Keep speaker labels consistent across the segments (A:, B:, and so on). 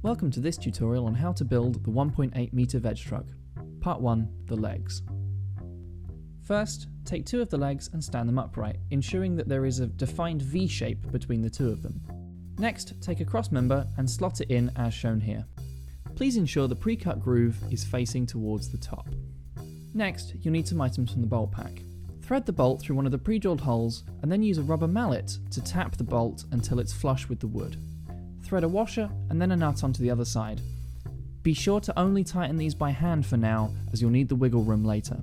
A: Welcome to this tutorial on how to build the 1.8 metre VegTrug. Part 1, the legs. First, take two of the legs and stand them upright, ensuring that there is a defined V shape between the two of them. Next, take a cross member and slot it in as shown here. Please ensure the pre-cut groove is facing towards the top. Next, you'll need some items from the bolt pack. Thread the bolt through one of the pre-drilled holes and then use a rubber mallet to tap the bolt until it's flush with the wood. Thread a washer and then a nut onto the other side. Be sure to only tighten these by hand for now, as you'll need the wiggle room later.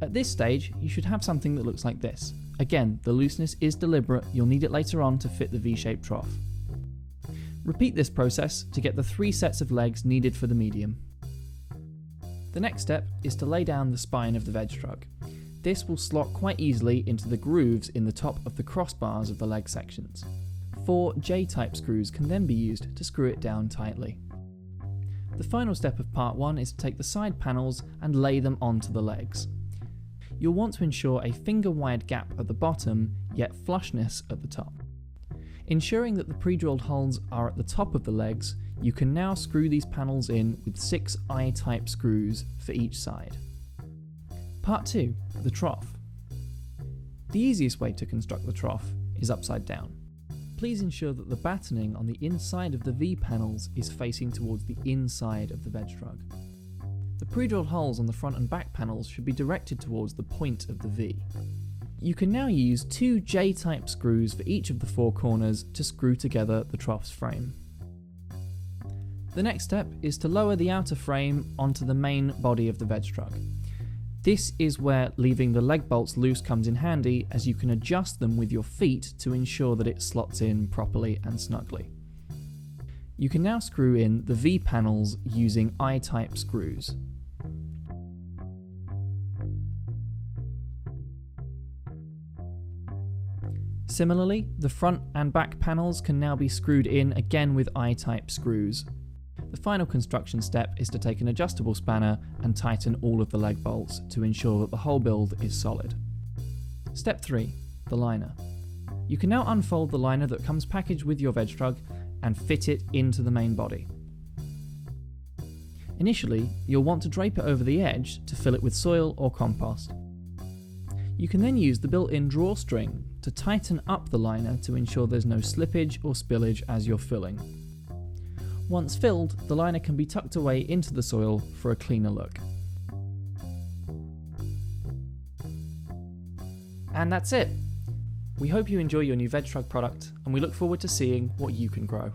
A: At this stage, you should have something that looks like this. Again, the looseness is deliberate, you'll need it later on to fit the V-shaped trough. Repeat this process to get the 3 sets of legs needed for the medium. The next step is to lay down the spine of the VegTrug. This will slot quite easily into the grooves in the top of the crossbars of the leg sections. 4 J-type screws can then be used to screw it down tightly. The final step of part 1 is to take the side panels and lay them onto the legs. You'll want to ensure a finger-wide gap at the bottom, yet flushness at the top. Ensuring that the pre-drilled holes are at the top of the legs, you can now screw these panels in with 6 I-type screws for each side. Part 2, the trough. The easiest way to construct the trough is upside down. Please ensure that the battening on the inside of the V panels is facing towards the inside of the VegTrug. The pre-drilled holes on the front and back panels should be directed towards the point of the V. You can now use 2 J-type screws for each of the 4 corners to screw together the trough's frame. The next step is to lower the outer frame onto the main body of the VegTrug. This is where leaving the leg bolts loose comes in handy, as you can adjust them with your feet to ensure that it slots in properly and snugly. You can now screw in the V panels using I-type screws. Similarly, the front and back panels can now be screwed in again with I-type screws. The final construction step is to take an adjustable spanner and tighten all of the leg bolts to ensure that the whole build is solid. Step 3, the liner. You can now unfold the liner that comes packaged with your VegTrug and fit it into the main body. Initially, you'll want to drape it over the edge to fill it with soil or compost. You can then use the built-in drawstring to tighten up the liner to ensure there's no slippage or spillage as you're filling. Once filled, the liner can be tucked away into the soil for a cleaner look. And that's it! We hope you enjoy your new VegTrug product, and we look forward to seeing what you can grow.